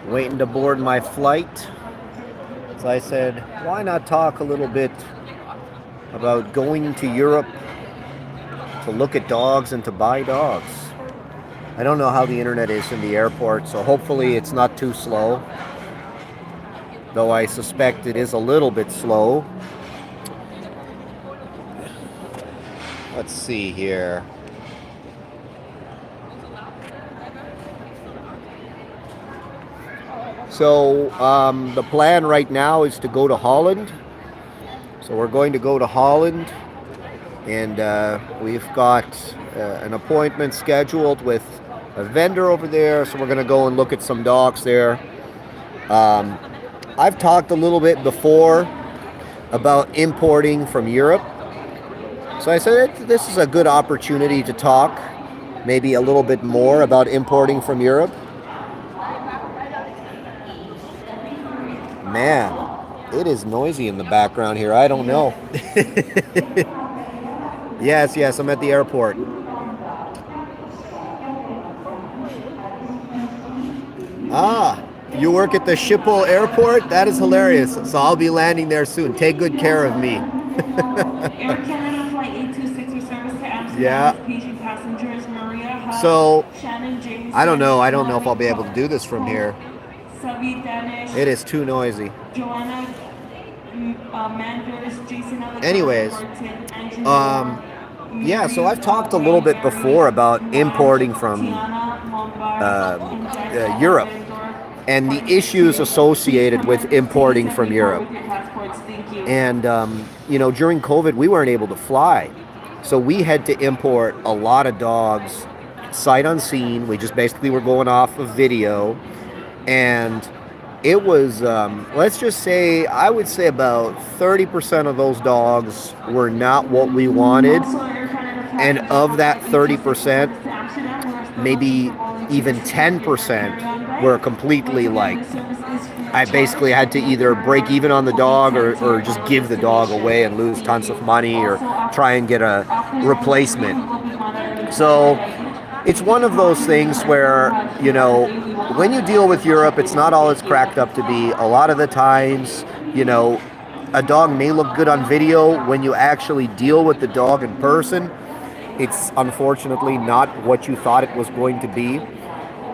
Waiting to board my flight. So I said, why not talk a little bit about going to Europe to look at dogs and to buy dogs? I don't know how the internet is in the airport, so hopefully it's not too slow. Though I suspect it is a little bit slow. Let's see here. So the plan right now is to go to Holland. So we're going to go to Holland, and we've got an appointment scheduled with a vendor over there. So we're going to go and look at some dogs there. I've talked a little bit before about importing from Europe. So I said this is a good opportunity to talk maybe a little bit more about importing from Europe. Man, it is noisy in the background here. I don't know. Yes, I'm at the airport. Ah, you work at the Schiphol airport? That is hilarious. So I'll be landing there soon. Take good care of me. Air Canada Flight 826 with service to Amsterdam. Yeah. Patient passengers Maria Hutt, So, Shannon James. I don't know if I'll be able to do this from here. Savi Danish. It is too noisy. Joanna Manders, Jason Alexander. Anyways, Martin, yeah, so I've talked a little bit before about importing from Europe and the issues associated with importing from Europe. And, during COVID, we weren't able to fly. So we had to import a lot of dogs sight unseen. We just basically were going off of video. And it was, let's just say, I would say about 30% of those dogs were not what we wanted. And of that 30%, maybe even 10% were completely like, I basically had to either break even on the dog or just give the dog away and lose tons of money or try and get a replacement. So it's one of those things where, when you deal with Europe, it's not all it's cracked up to be. A lot of the times, a dog may look good on video. When you actually deal with the dog in person, it's unfortunately not what you thought it was going to be.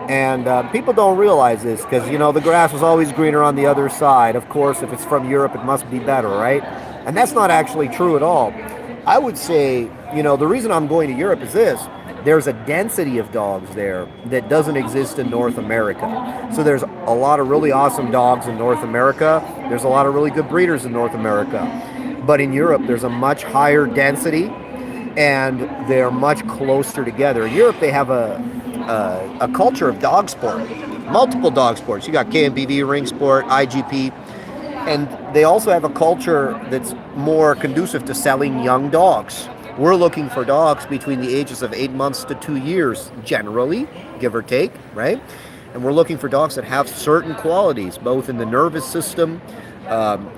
And people don't realize this because, the grass was always greener on the other side. Of course, if it's from Europe, it must be better, right? And that's not actually true at all. I would say, the reason I'm going to Europe is this. There's a density of dogs there that doesn't exist in North America. So there's a lot of really awesome dogs in North America. There's a lot of really good breeders in North America. But in Europe, there's a much higher density, and they're much closer together. In Europe, they have a culture of dog sport, multiple dog sports. You got KMPV, ring sport, IGP, and they also have a culture that's more conducive to selling young dogs. We're looking for dogs between the ages of 8 months to 2 years, generally, give or take, right? And we're looking for dogs that have certain qualities, both in the nervous system,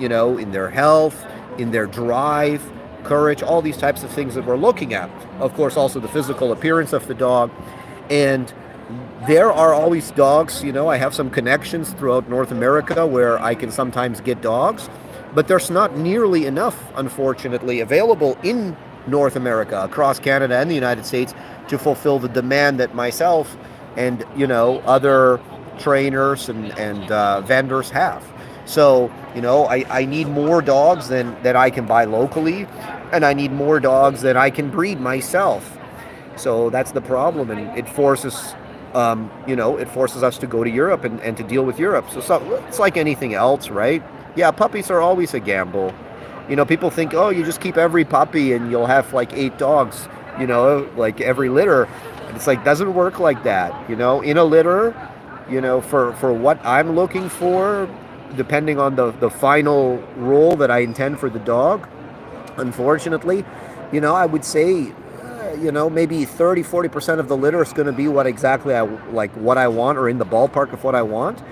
in their health, in their drive, courage, all these types of things that we're looking at. Of course, also the physical appearance of the dog. And there are always dogs, I have some connections throughout North America where I can sometimes get dogs, but there's not nearly enough, unfortunately, available in North America, across Canada and the United States, to fulfill the demand that myself and, other trainers and vendors have. So, I need more dogs that I can buy locally, and I need more dogs that I can breed myself. So that's the problem, and it forces, it forces us to go to Europe and to deal with Europe. So it's like anything else, right? Yeah, puppies are always a gamble. People think, oh, you just keep every puppy and you'll have like 8 dogs, like every litter. And it's like, doesn't work like that, in a litter, for what I'm looking for, depending on the final role that I intend for the dog. Unfortunately, I would say, maybe 30-40% of the litter is going to be what exactly what I want, or in the ballpark of what I want.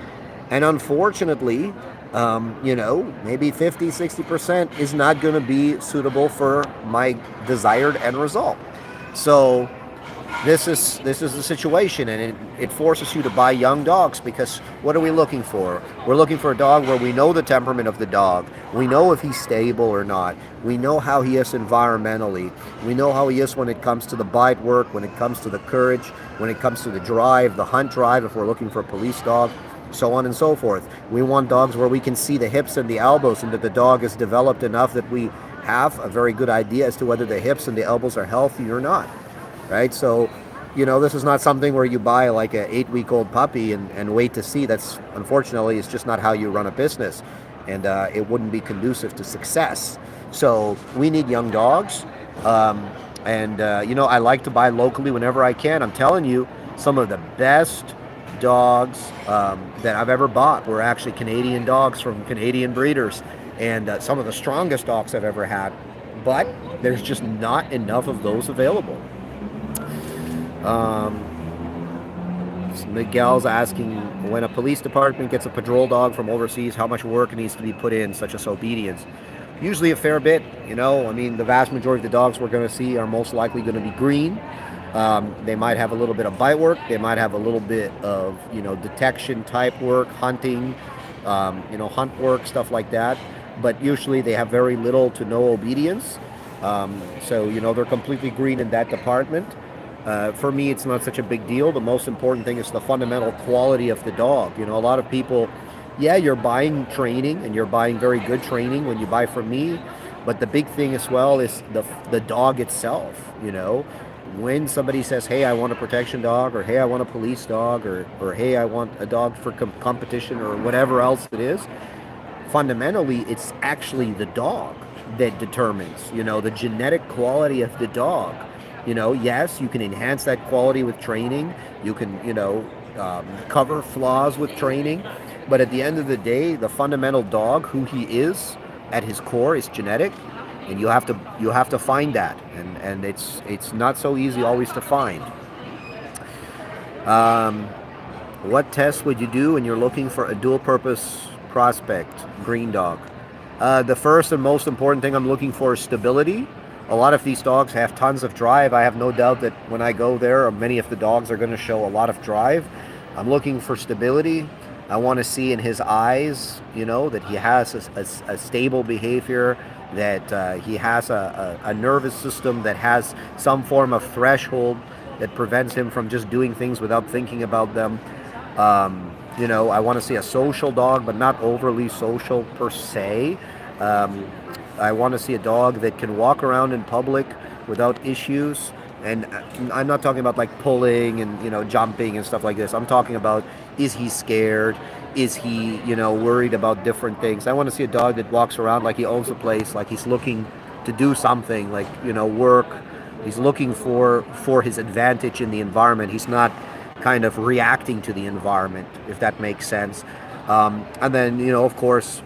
And unfortunately, maybe 50-60% is not going to be suitable for my desired end result. So this is the situation, and it forces you to buy young dogs, because what are we looking for? We're looking for a dog where we know the temperament of the dog. We know if he's stable or not. We know how he is environmentally. We know how he is when it comes to the bite work, when it comes to the courage, when it comes to the drive, the hunt drive, if we're looking for a police dog, so on and so forth. We want dogs where we can see the hips and the elbows, and that the dog is developed enough that we have a very good idea as to whether the hips and the elbows are healthy or not. Right? So, this is not something where you buy like an 8-week-old puppy and wait to see. That's, unfortunately, it's just not how you run a business, and it wouldn't be conducive to success. So we need young dogs, I like to buy locally whenever I can. I'm telling you, some of the best dogs that I've ever bought were actually Canadian dogs from Canadian breeders, and some of the strongest dogs I've ever had. But there's just not enough of those available. Miguel's asking, when a police department gets a patrol dog from overseas, how much work needs to be put in, such as obedience? Usually a fair bit. The vast majority of the dogs we're going to see are most likely going to be green. They might have a little bit of bite work. They might have a little bit of, detection type work, hunting, hunt work, stuff like that. But usually they have very little to no obedience. So they're completely green in that department. For me, it's not such a big deal. The most important thing is the fundamental quality of the dog. A lot of people, you're buying training, and you're buying very good training when you buy from me. But the big thing as well is the dog itself. When somebody says, hey, I want a protection dog, or hey, I want a police dog, or hey, I want a dog for competition, or whatever else it is, fundamentally, it's actually the dog that determines, the genetic quality of the dog. Yes, you can enhance that quality with training. You can, cover flaws with training. But at the end of the day, the fundamental dog, who he is at his core, is genetic, and you have to find that, and it's not so easy always to find. What tests would you do when you're looking for a dual-purpose prospect green dog? The first and most important thing I'm looking for is stability. A lot of these dogs have tons of drive. I have no doubt that when I go there, many of the dogs are going to show a lot of drive. I'm looking for stability. I want to see in his eyes, that he has a stable behavior, that he has a nervous system that has some form of threshold that prevents him from just doing things without thinking about them. I want to see a social dog, but not overly social per se. I want to see a dog that can walk around in public without issues. And I'm not talking about like pulling and, jumping and stuff like this. I'm talking about, is he scared? Is he, worried about different things? I want to see a dog that walks around like he owns the place, like he's looking to do something, like, work. He's looking for his advantage in the environment. He's not kind of reacting to the environment, if that makes sense. And then, of course,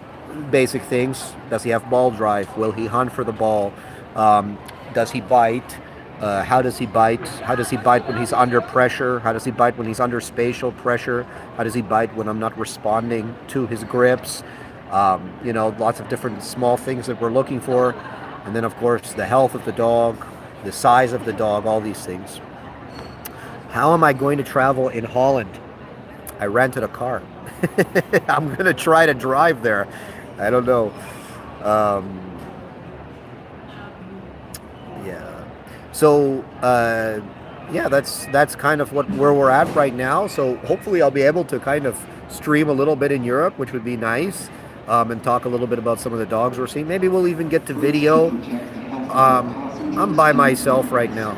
basic things. Does he have ball drive? Will he hunt for the ball? Does he bite? How does he bite? How does he bite when he's under pressure? How does he bite when he's under spatial pressure? How does he bite when I'm not responding to his grips? Lots of different small things that we're looking for. And then, of course, the health of the dog, the size of the dog, all these things. How am I going to travel in Holland? I rented a car. I'm going to try to drive there. I don't know. So, that's kind of where we're at right now. So hopefully I'll be able to kind of stream a little bit in Europe, which would be nice, and talk a little bit about some of the dogs we're seeing. Maybe we'll even get to video. I'm by myself right now,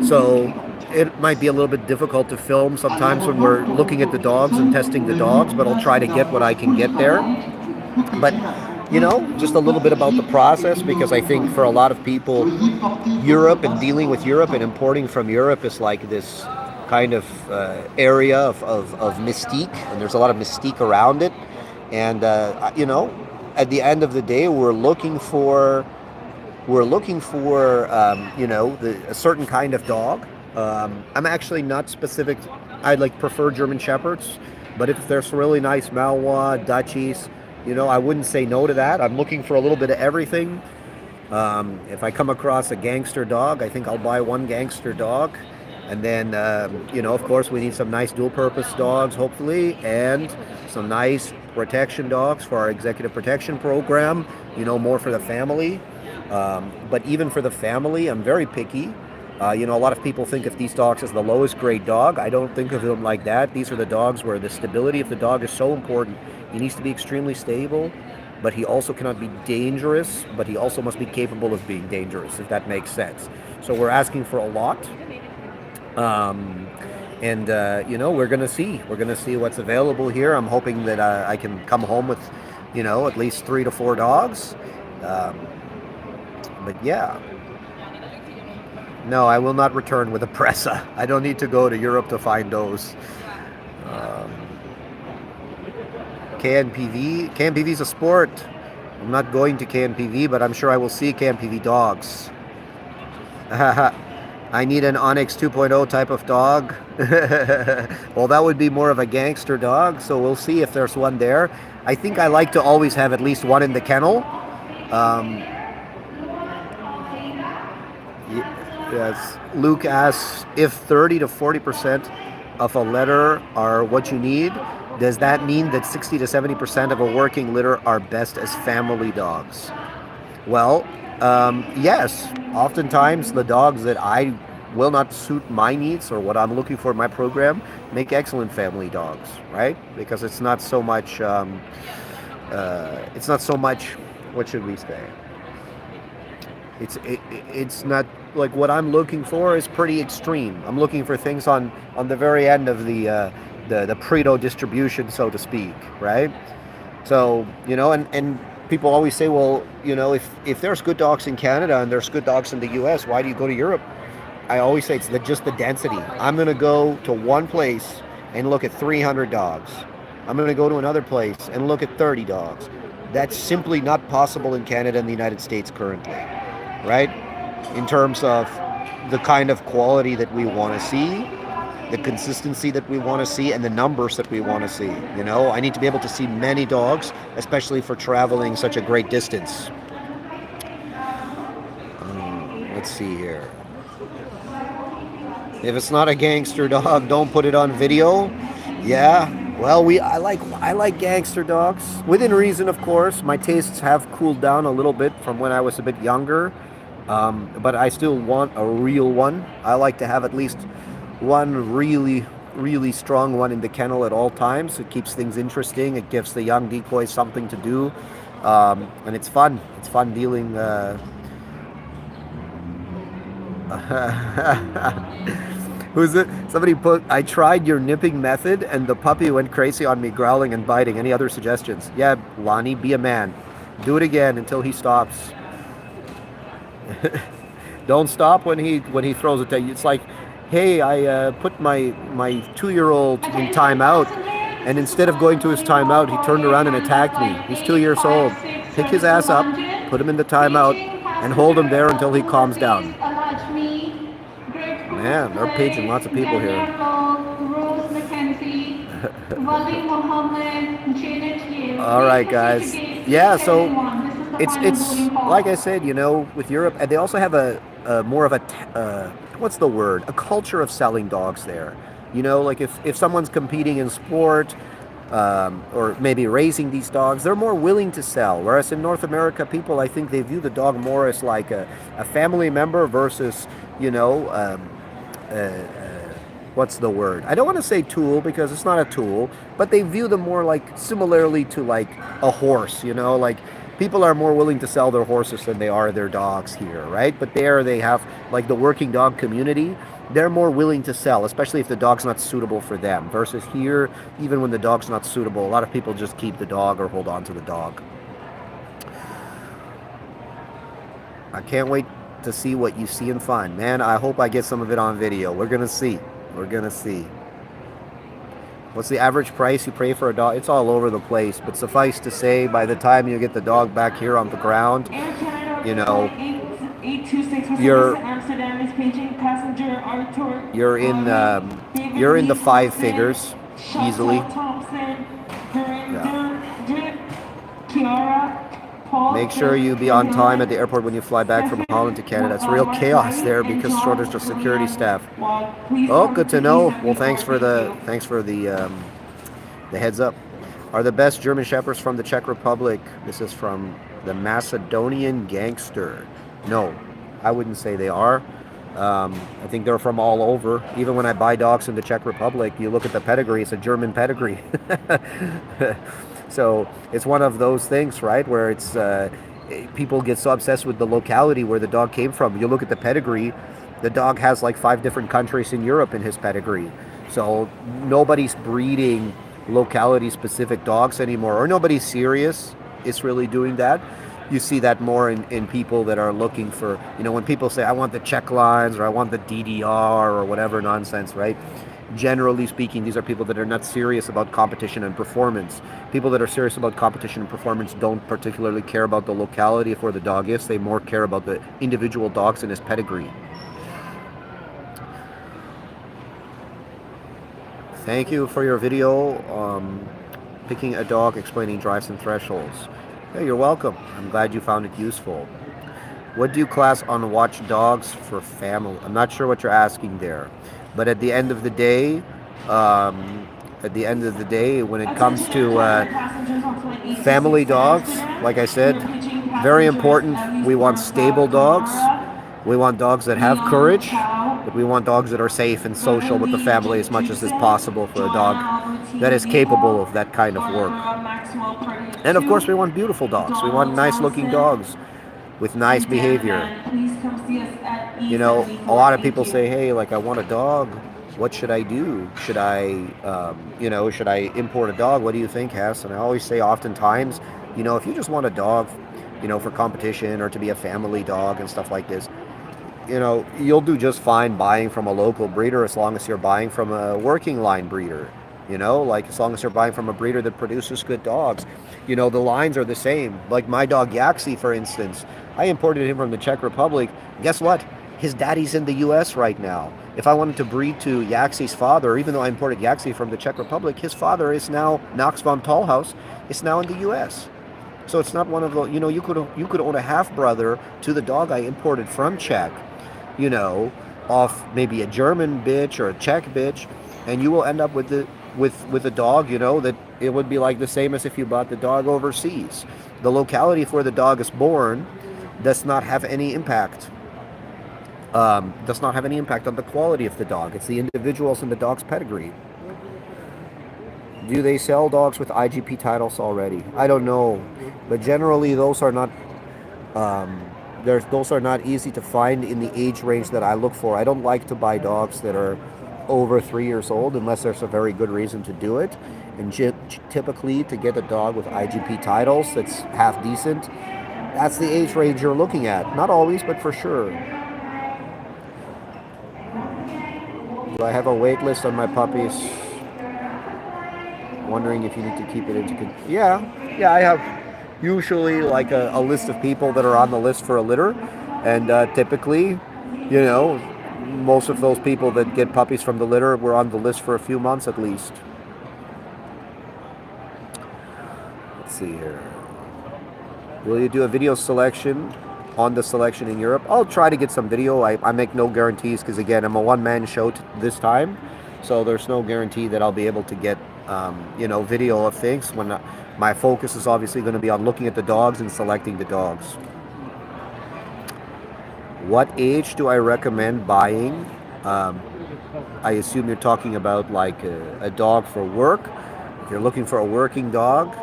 so it might be a little bit difficult to film sometimes when we're looking at the dogs and testing the dogs, but I'll try to get what I can get there. But, just a little bit about the process, because I think for a lot of people, Europe and dealing with Europe and importing from Europe is like this kind of area of mystique, and there's a lot of mystique around it. And, at the end of the day, we're looking for a certain kind of dog. I'm actually not specific. I prefer German Shepherds, but if there's really nice Malinois, Dutchies, I wouldn't say no to that. I'm looking for a little bit of everything. If I come across a gangster dog, I think I'll buy one gangster dog. And then, of course, we need some nice dual-purpose dogs, hopefully, and some nice protection dogs for our executive protection program, more for the family. But even for the family, I'm very picky. A lot of people think of these dogs as the lowest grade dog. I don't think of them like that. These are the dogs where the stability of the dog is so important. He needs to be extremely stable, but he also cannot be dangerous, but he also must be capable of being dangerous, if that makes sense. So we're asking for a lot. We're going to see. We're going to see what's available here. I'm hoping that I can come home with, at least 3 to 4 dogs. But yeah. No, I will not return with a Presa. I don't need to go to Europe to find those. KNPV. KNPV is a sport. I'm not going to KNPV, but I'm sure I will see KNPV dogs. I need an Onyx 2.0 type of dog. Well, that would be more of a gangster dog, so we'll see if there's one there. I think I like to always have at least one in the kennel. Yes. Luke asks, if 30 to 40% of a litter are what you need, does that mean that 60 to 70% of a working litter are best as family dogs? Well, yes. Oftentimes the dogs that I will not suit my needs or what I'm looking for in my program make excellent family dogs, right? Because it's not so much, what should we say? It's not like what I'm looking for is pretty extreme. I'm looking for things on the very end of the Pareto distribution, so to speak, right? So, and people always say, well, if there's good dogs in Canada and there's good dogs in the US, why do you go to Europe? I always say it's just the density. I'm going to go to one place and look at 300 dogs. I'm going to go to another place and look at 30 dogs. That's simply not possible in Canada and the United States currently, right? In terms of the kind of quality that we want to see, the consistency that we want to see, and the numbers that we want to see. I need to be able to see many dogs, especially for traveling such a great distance. Let's see here. If it's not a gangster dog, don't put it on video. Yeah, well, I like gangster dogs within reason, of course. My tastes have cooled down a little bit from when I was a bit younger, but I still want a real one. I like to have at least one really, really strong one in the kennel at all times. It keeps things interesting. It gives the young decoys something to do, and it's fun. It's fun dealing. Who's it? Somebody put, I tried your nipping method and the puppy went crazy on me, growling and biting. Any other suggestions? Yeah, Lonnie, be a man. Do it again until he stops. Don't stop when he throws it at you. It's like, hey, I put my 2-year-old in timeout, and instead of going to his timeout, he turned around and attacked me. He's 2 years old. Pick his ass up, put him in the timeout, and hold him there until he calms down. Man, they're paging lots of people here. All right, guys. Yeah, so it's like I said, with Europe, and they also have a more of a what's the word? A culture of selling dogs there. Like if someone's competing in sport, or maybe raising these dogs, they're more willing to sell. Whereas in North America, people, I think they view the dog more as like a family member versus, what's the word? I don't want to say tool because it's not a tool, but they view them more like similarly to like a horse, like people are more willing to sell their horses than they are their dogs here, right? But there they have like the working dog community. They're more willing to sell, especially if the dog's not suitable for them. Versus here, even when the dog's not suitable, a lot of people just keep the dog or hold on to the dog. I can't wait to see what you see and find. Man, I hope I get some of it on video. We're going to see. We're going to see. What's the average price you pay for a dog? It's all over the place. But suffice to say, by the time you get the dog back here on the ground, you're in the 5 figures easily. Yeah. Make sure you be on time at the airport when you fly back from Holland to Canada. It's real chaos there because shortage of security staff. Oh, good to know. Well, thanks for the heads up. Are the best German Shepherds from the Czech Republic? This is from the Macedonian Gangster. No, I wouldn't say they are. I think they're from all over. Even when I buy dogs in the Czech Republic, you look at the pedigree, it's a German pedigree. So it's one of those things, right, where it's people get so obsessed with the locality where the dog came from. You look at the pedigree, the dog has like 5 different countries in Europe in his pedigree. So nobody's breeding locality-specific dogs anymore, or nobody's serious is really doing that. You see that more in people that are looking for, when people say, I want the Czech lines, or I want the DDR, or whatever nonsense, right? Generally speaking, these are people that are not serious about competition and performance. People that are serious about competition and performance don't particularly care about the locality of where the dog is. They more care about the individual dogs in his pedigree. Thank you for your video, picking a dog, explaining drives and thresholds. Yeah, you're welcome. I'm glad you found it useful. What do you class on watch dogs for family? I'm not sure what you're asking there, but at the end of the day, when it comes to family dogs, like I said, very important. We want stable dogs. We want dogs that have courage, but we want dogs that are safe and social with the family as much as is possible for a dog that is capable of that kind of work. And of course, we want beautiful dogs. We want nice looking dogs with nice behavior. A lot of people say, hey, like, I want a dog. What should I do? Should I import a dog? What do you think, Hess? And I always say oftentimes, if you just want a dog, for competition or to be a family dog and stuff like this, you'll do just fine buying from a local breeder as long as you're buying from a working line breeder. As long as you're buying from a breeder that produces good dogs. The lines are the same. Like my dog Yaxi, for instance, I imported him from the Czech Republic. Guess what? His daddy's in the US right now. If I wanted to breed to Yaxi's father, even though I imported Yaxi from the Czech Republic, his father is now, Knox von Tallhouse, is now in the US. So it's not one of the, you could own a half-brother to the dog I imported from Czech, off maybe a German bitch or a Czech bitch, and you will end up with a dog, that it would be like the same as if you bought the dog overseas. The locality where the dog is born does not have any impact. On the quality of the dog. It's the individuals in the dog's pedigree. Do they sell dogs with IGP titles already? I don't know, but generally those are not easy to find in the age range that I look for. I don't like to buy dogs that are over 3 years old unless there's a very good reason to do it. And typically to get a dog with IGP titles that's half decent, that's the age range you're looking at. Not always, but for sure. Do I have a wait list on my puppies? Wondering if you need to keep it into... Yeah, I have usually like a list of people that are on the list for a litter. And typically, most of those people that get puppies from the litter were on the list for a few months at least. Let's see here. Will you do a video selection on the selection in Europe? I'll try to get some video. I make no guarantees because, again, I'm a one-man show this time. So there's no guarantee that I'll be able to get, video of things. When my focus is obviously going to be on looking at the dogs and selecting the dogs. What age do I recommend buying? I assume you're talking about like a dog for work. If you're looking for a working dog,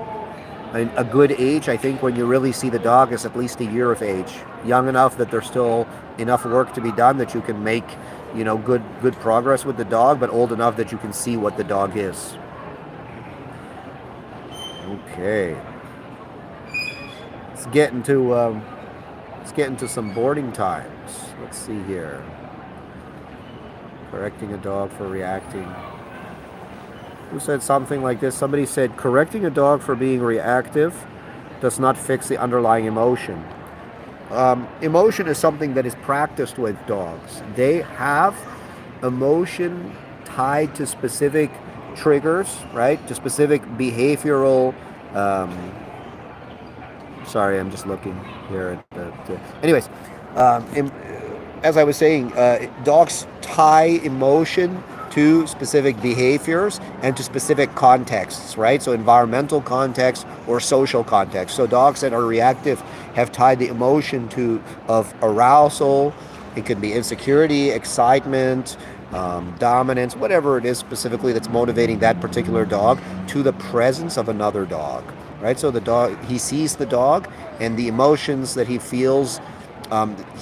a good age, I think, when you really see the dog is at least a year of age. Young enough that there's still enough work to be done that you can make, good progress with the dog, but old enough that you can see what the dog is. Okay. Let's get into some boarding times. Let's see here. Correcting a dog for reacting. Who said something like this? Somebody said, correcting a dog for being reactive does not fix the underlying emotion. Emotion is something that is practiced with dogs. They have emotion tied to specific triggers, right? To specific behavioral Sorry, I'm just looking here at anyways, as I was saying, dogs tie emotion to specific behaviors and to specific contexts, right? So environmental context or social context. So dogs that are reactive have tied the emotion to of arousal. It could be insecurity, excitement, dominance, whatever it is specifically that's motivating that particular dog, to the presence of another dog, right? So the dog, he sees the dog, and the emotions that he feels,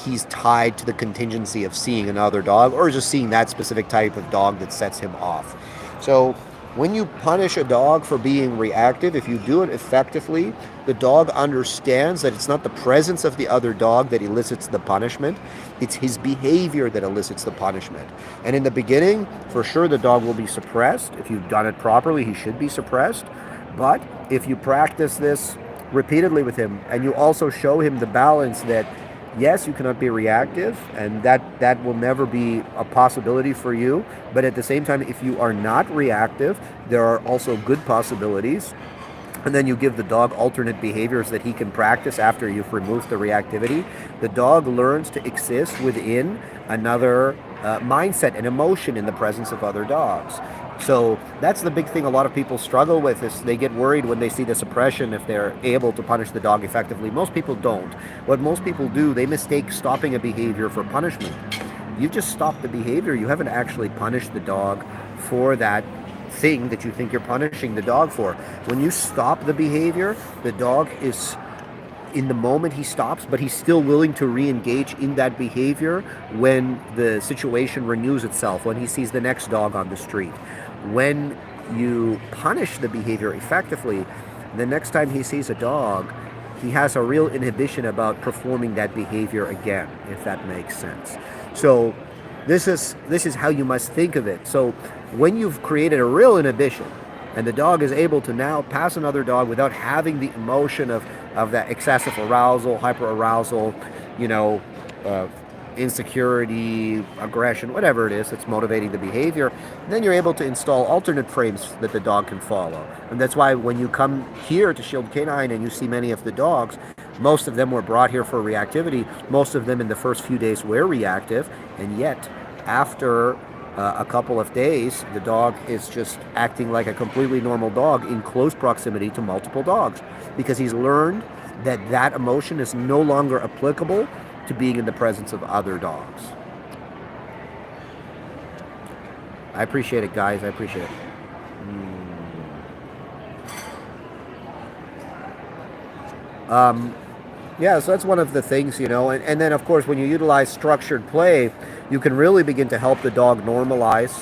he's tied to the contingency of seeing another dog, or just seeing that specific type of dog that sets him off. So when you punish a dog for being reactive, if you do it effectively, the dog understands that it's not the presence of the other dog that elicits the punishment, it's his behavior that elicits the punishment. And in the beginning, for sure, the dog will be suppressed. If you've done it properly, he should be suppressed. But if you practice this repeatedly with him, and you also show him the balance that yes, you cannot be reactive, and that will never be a possibility for you. But at the same time, if you are not reactive, there are also good possibilities. And then you give the dog alternate behaviors that he can practice after you've removed the reactivity. The dog learns to exist within another mindset and emotion in the presence of other dogs. So that's the big thing a lot of people struggle with, is they get worried when they see the suppression if they're able to punish the dog effectively. Most people don't. What most people do, they mistake stopping a behavior for punishment. You just stopped the behavior. You haven't actually punished the dog for that thing that you think you're punishing the dog for. When you stop the behavior, the dog is, in the moment he stops, but he's still willing to re-engage in that behavior when the situation renews itself, when he sees the next dog on the street. When you punish the behavior effectively, the next time he sees a dog, he has a real inhibition about performing that behavior again, if that makes sense. So this is how you must think of it. So when you've created a real inhibition, and the dog is able to now pass another dog without having the emotion of that excessive arousal, hyperarousal, insecurity, aggression, whatever it is that's motivating the behavior, then you're able to install alternate frames that the dog can follow. And that's why when you come here to Shield Canine and you see many of the dogs, most of them were brought here for reactivity. Most of them in the first few days were reactive, and yet after a couple of days, the dog is just acting like a completely normal dog in close proximity to multiple dogs, because he's learned that emotion is no longer applicable to being in the presence of other dogs. I appreciate it, guys. I appreciate it. Yeah, so that's one of the things, and then of course when you utilize structured play, you can really begin to help the dog normalize,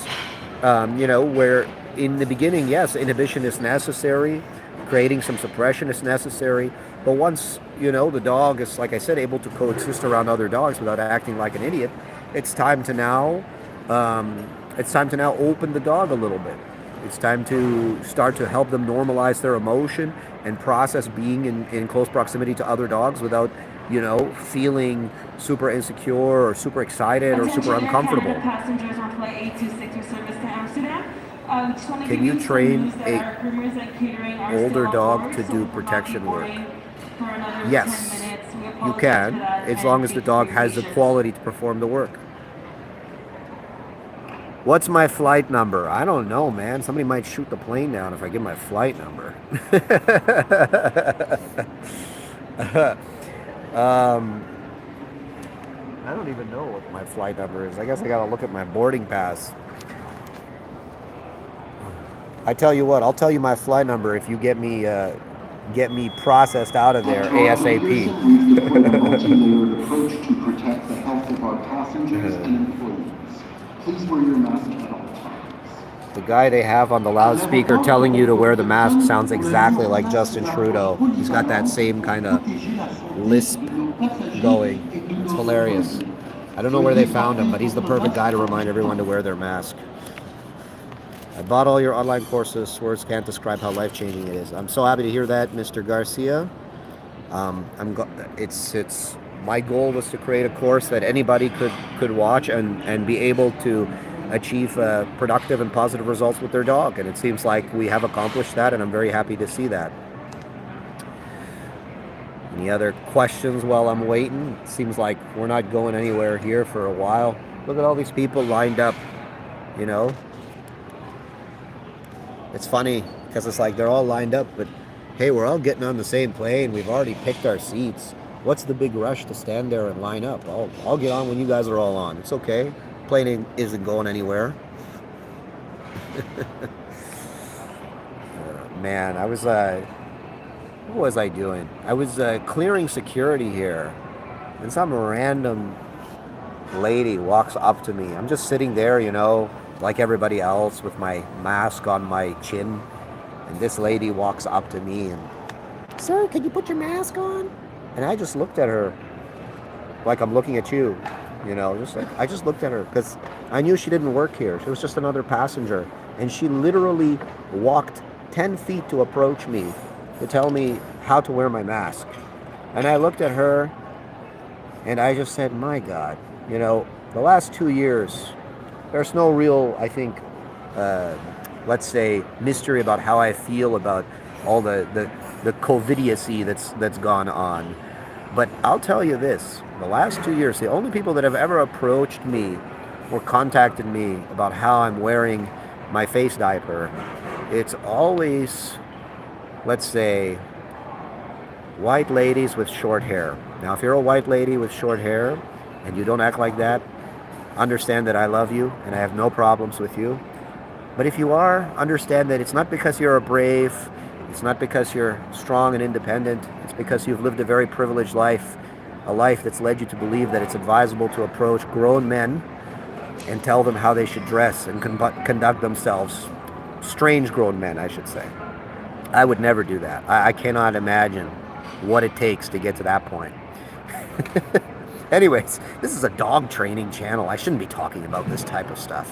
where in the beginning, yes, inhibition is necessary, creating some suppression is necessary, but once, the dog is, like I said, able to coexist around other dogs without acting like an idiot, it's time to now open the dog a little bit. It's time to start to help them normalize their emotion and process being in close proximity to other dogs without, feeling super insecure or super excited or super uncomfortable. Passengers on flight 826 with service to Amsterdam. Can you train an older dog to do protection work? Yes, you can, as long as the dog has the quality to perform the work. What's my flight number? I don't know, man. Somebody might shoot the plane down if I give my flight number. I don't even know what my flight number is. I guess I gotta look at my boarding pass. I tell you what, I'll tell you my flight number if you get me processed out of there ASAP. Approach to protect the health of our passengers and employees. Please wear your mask at all times. The guy they have on the loudspeaker telling you to wear the mask sounds exactly like Justin Trudeau. He's got that same kind of lisp going. It's hilarious. I don't know where they found him, but he's the perfect guy to remind everyone to wear their mask. I bought all your online courses. Words can't describe how life-changing it is. I'm so happy to hear that, Mr. Garcia. It's my goal was to create a course that anybody could watch and be able to achieve productive and positive results with their dog. And it seems like we have accomplished that, and I'm very happy to see that. And Any other questions while I'm waiting? It seems like we're not going anywhere here for a while. Look at all these people lined up, you know. It's funny because it's like they're all lined up, but hey, we're all getting on the same plane. We've already picked our seats. What's the big rush to stand there and line up? I'll get on when you guys are all on. It's okay. Plane isn't going anywhere. Man, I was what was I doing? I was clearing security here, and some random lady walks up to me. I'm just sitting there, you know, like everybody else with my mask on my chin, and this lady walks up to me and, "Sir, can you put your mask on?" And I just looked at her like I'm looking at you, you know, just like I just looked at her because I knew she didn't work here. She was just another passenger, and she literally walked 10 feet to approach me to tell me how to wear my mask. And I looked at her and I just said, my God, you know, the last 2 years, there's no real, I think, let's say, mystery about how I feel about all the COVIDiacy that's gone on. But I'll tell you this, the last 2 years, the only people that have ever approached me or contacted me about how I'm wearing my face diaper, it's always, let's say, white ladies with short hair. Now, if you're a white lady with short hair and you don't act like that, understand that I love you and I have no problems with you. But if you are, understand that it's not because you're a brave, it's not because you're strong and independent, it's because you've lived a very privileged life, a life that's led you to believe that it's advisable to approach grown men and tell them how they should dress and conduct themselves. Strange grown men, I should say. I would never do that. I cannot imagine what it takes to get to that point. Anyways, this is a dog training channel. I shouldn't be talking about this type of stuff.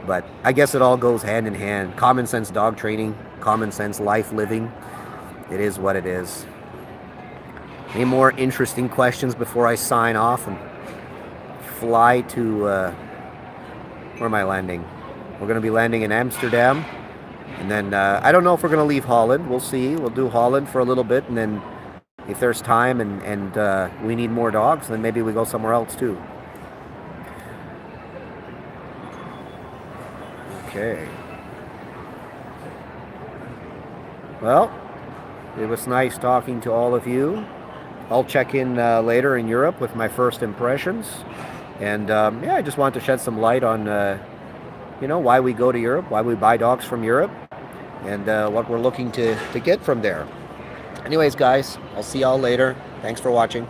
But I guess it all goes hand in hand. Common sense dog training, common sense life living. It is what it is. Any more interesting questions before I sign off and fly to, where am I landing? We're going to be landing in Amsterdam. And then, I don't know if we're going to leave Holland. We'll see. We'll do Holland for a little bit. And then if there's time and we need more dogs, then maybe we go somewhere else too. Okay. Well, it was nice talking to all of you. I'll check in later in Europe with my first impressions. And yeah, I just want to shed some light on, you know, why we go to Europe, why we buy dogs from Europe, and what we're looking to get from there. Anyways, guys, I'll see y'all later. Thanks for watching.